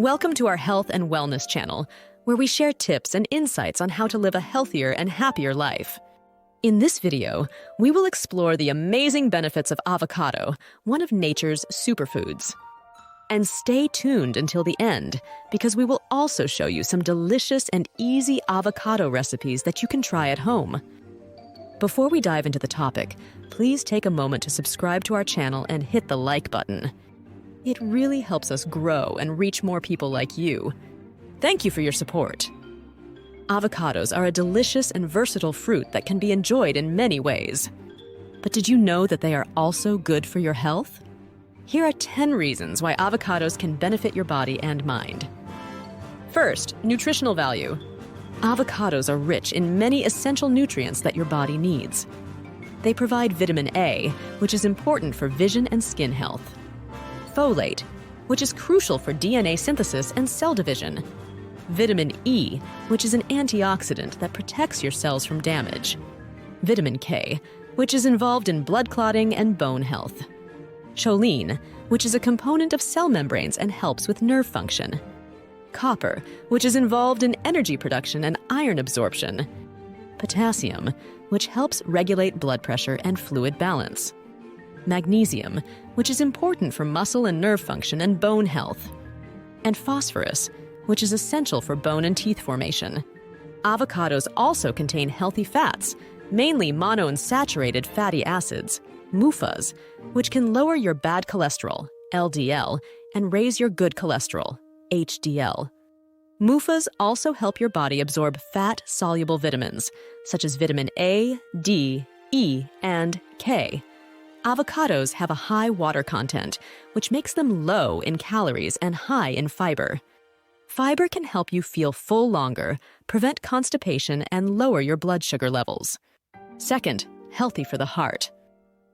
Welcome to our health and wellness channel, where we share tips and insights on how to live a healthier and happier life. In this video, we will explore the amazing benefits of avocado, one of nature's superfoods. And stay tuned until the end, because we will also show you some delicious and easy avocado recipes that you can try at home. Before we dive into the topic, please take a moment to subscribe to our channel and hit the like button. It really helps us grow and reach more people like you. Thank you for your support. Avocados are a delicious and versatile fruit that can be enjoyed in many ways. But did you know that they are also good for your health? Here are 10 reasons why avocados can benefit your body and mind. First, nutritional value. Avocados are rich in many essential nutrients that your body needs. They provide vitamin A, which is important for vision and skin health. Folate, which is crucial for DNA synthesis and cell division. Vitamin E, which is an antioxidant that protects your cells from damage. Vitamin K, which is involved in blood clotting and bone health. Choline, which is a component of cell membranes and helps with nerve function. Copper, which is involved in energy production and iron absorption. Potassium, which helps regulate blood pressure and fluid balance. Magnesium, which is important for muscle and nerve function and bone health. And phosphorus, which is essential for bone and teeth formation. Avocados also contain healthy fats, mainly monounsaturated fatty acids, MUFAs, which can lower your bad cholesterol, LDL, and raise your good cholesterol, HDL. MUFAs also help your body absorb fat-soluble vitamins, such as vitamin A, D, E, and K. Avocados have a high water content, which makes them low in calories and high in fiber. Fiber can help you feel full longer, prevent constipation, and lower your blood sugar levels. Second, healthy for the heart.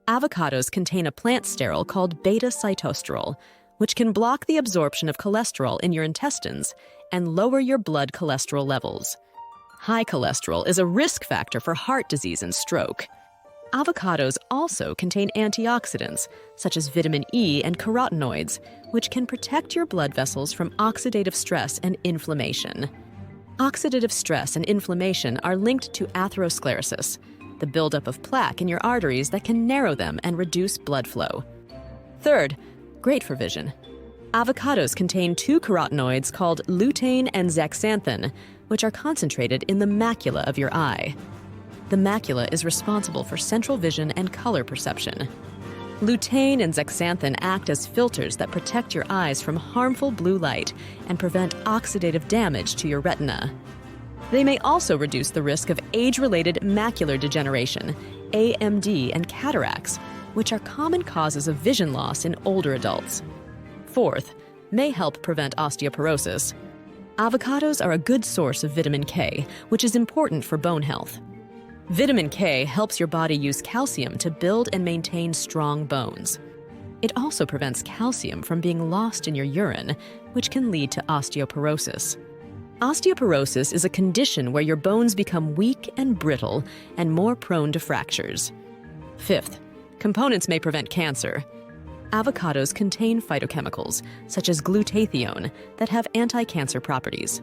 Avocados contain a plant sterol called beta-sitosterol, which can block the absorption of cholesterol in your intestines and lower your blood cholesterol levels. High cholesterol is a risk factor for heart disease and stroke. Avocados also contain antioxidants, such as vitamin E and carotenoids, which can protect your blood vessels from oxidative stress and inflammation. Oxidative stress and inflammation are linked to atherosclerosis, the buildup of plaque in your arteries that can narrow them and reduce blood flow. Third, great for vision. Avocados contain two carotenoids called lutein and zeaxanthin, which are concentrated in the macula of your eye. The macula is responsible for central vision and color perception. Lutein and zeaxanthin act as filters that protect your eyes from harmful blue light and prevent oxidative damage to your retina. They may also reduce the risk of age-related macular degeneration, AMD, and cataracts, which are common causes of vision loss in older adults. Fourth, may help prevent osteoporosis. Avocados are a good source of vitamin K, which is important for bone health. Vitamin K helps your body use calcium to build and maintain strong bones. It also prevents calcium from being lost in your urine, which can lead to osteoporosis. Osteoporosis is a condition where your bones become weak and brittle and more prone to fractures. Fifth, components may prevent cancer. Avocados contain phytochemicals, such as glutathione, that have anti-cancer properties.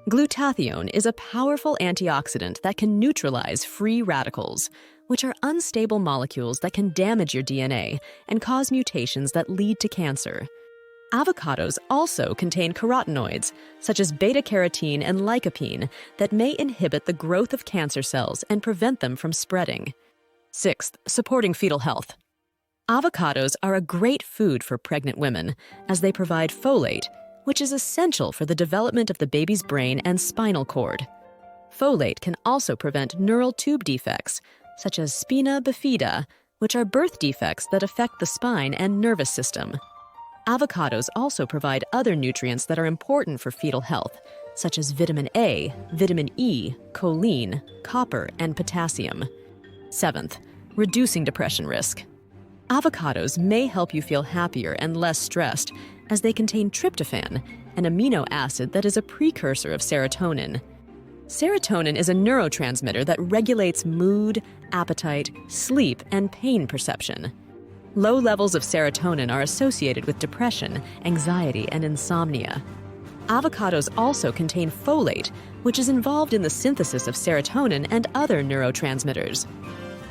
Glutathione is a powerful antioxidant that can neutralize free radicals, which are unstable molecules that can damage your DNA and cause mutations that lead to cancer. Avocados also contain carotenoids, such as beta-carotene and lycopene, that may inhibit the growth of cancer cells and prevent them from spreading. Sixth, supporting fetal health. Avocados are a great food for pregnant women, as they provide folate, which is essential for the development of the baby's brain and spinal cord. Folate can also prevent neural tube defects, such as spina bifida, which are birth defects that affect the spine and nervous system. Avocados also provide other nutrients that are important for fetal health, such as vitamin A, vitamin E, choline, copper, and potassium. Seventh, reducing depression risk. Avocados may help you feel happier and less stressed, as they contain tryptophan, an amino acid that is a precursor of serotonin. Serotonin is a neurotransmitter that regulates mood, appetite, sleep, and pain perception. Low levels of serotonin are associated with depression, anxiety, and insomnia. Avocados also contain folate, which is involved in the synthesis of serotonin and other neurotransmitters.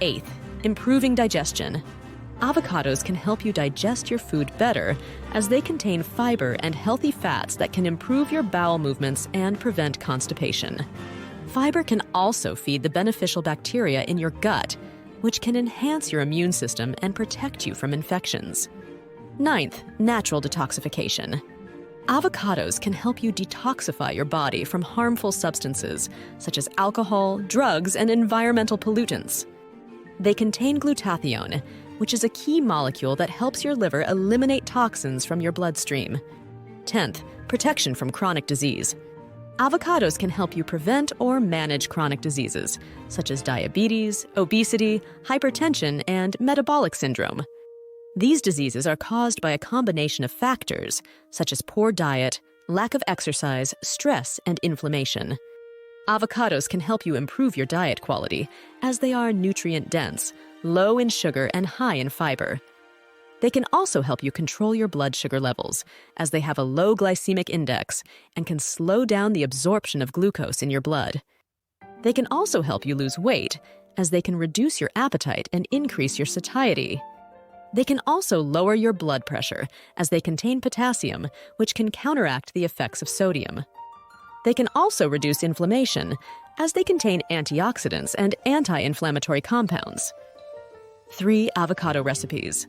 8th, improving digestion. Avocados can help you digest your food better as they contain fiber and healthy fats that can improve your bowel movements and prevent constipation. Fiber can also feed the beneficial bacteria in your gut, which can enhance your immune system and protect you from infections. 9th, natural detoxification. Avocados can help you detoxify your body from harmful substances such as alcohol, drugs, and environmental pollutants. They contain glutathione, which is a key molecule that helps your liver eliminate toxins from your bloodstream. 10th, protection from chronic disease. Avocados can help you prevent or manage chronic diseases, such as diabetes, obesity, hypertension, and metabolic syndrome. These diseases are caused by a combination of factors, such as poor diet, lack of exercise, stress, and inflammation. Avocados can help you improve your diet quality, as they are nutrient-dense, low in sugar, and high in fiber. They can also help you control your blood sugar levels, as they have a low glycemic index and can slow down the absorption of glucose in your blood. They can also help you lose weight, as they can reduce your appetite and increase your satiety. They can also lower your blood pressure, as they contain potassium, which can counteract the effects of sodium. They can also reduce inflammation, as they contain antioxidants and anti-inflammatory compounds. 3 avocado recipes.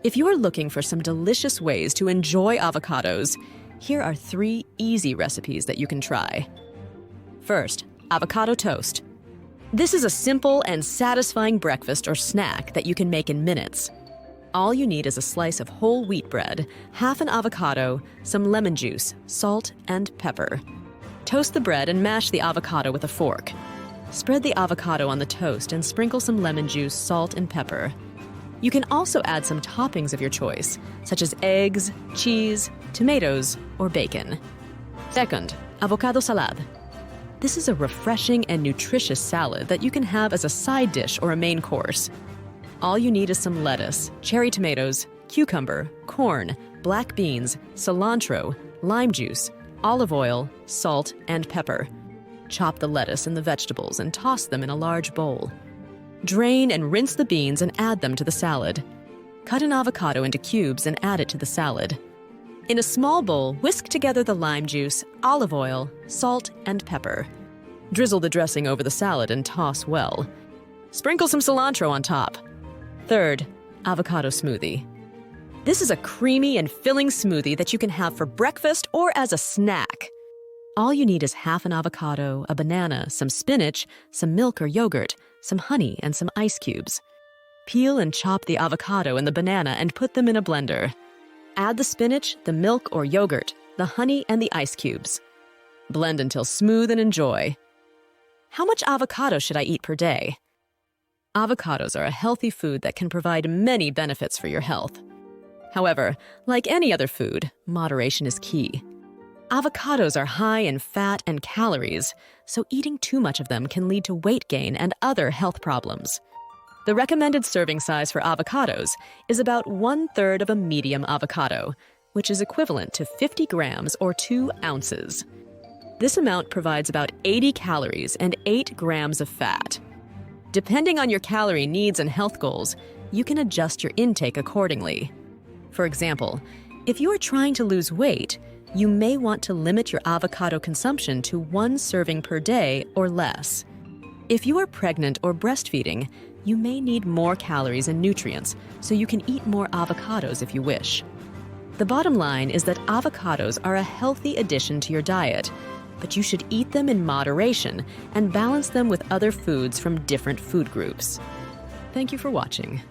If you are looking for some delicious ways to enjoy avocados, here are 3 easy recipes that you can try. First, avocado toast. This is a simple and satisfying breakfast or snack that you can make in minutes. All you need is a slice of whole wheat bread, half an avocado, some lemon juice, salt, and pepper. Toast the bread and mash the avocado with a fork. Spread the avocado on the toast and sprinkle some lemon juice, salt, and pepper. You can also add some toppings of your choice, such as eggs, cheese, tomatoes, or bacon. Second, avocado salad. This is a refreshing and nutritious salad that you can have as a side dish or a main course. All you need is some lettuce, cherry tomatoes, cucumber, corn, black beans, cilantro, lime juice, olive oil, salt, and pepper. Chop the lettuce and the vegetables and toss them in a large bowl. Drain and rinse the beans and add them to the salad. Cut an avocado into cubes and add it to the salad. In a small bowl, whisk together the lime juice, olive oil, salt, and pepper. Drizzle the dressing over the salad and toss well. Sprinkle some cilantro on top. Third, avocado smoothie. This is a creamy and filling smoothie that you can have for breakfast or as a snack. All you need is half an avocado, a banana, some spinach, some milk or yogurt, some honey, and some ice cubes. Peel and chop the avocado and the banana and put them in a blender. Add the spinach, the milk or yogurt, the honey, and the ice cubes. Blend until smooth and enjoy. How much avocado should I eat per day? Avocados are a healthy food that can provide many benefits for your health. However, like any other food, moderation is key. Avocados are high in fat and calories, so eating too much of them can lead to weight gain and other health problems. The recommended serving size for avocados is about 1/3 of a medium avocado, which is equivalent to 50 grams or 2 ounces. This amount provides about 80 calories and 8 grams of fat. Depending on your calorie needs and health goals, you can adjust your intake accordingly. For example, if you are trying to lose weight, you may want to limit your avocado consumption to 1 serving per day or less. If you are pregnant or breastfeeding, you may need more calories and nutrients, so you can eat more avocados if you wish. The bottom line is that avocados are a healthy addition to your diet, but you should eat them in moderation and balance them with other foods from different food groups. Thank you for watching.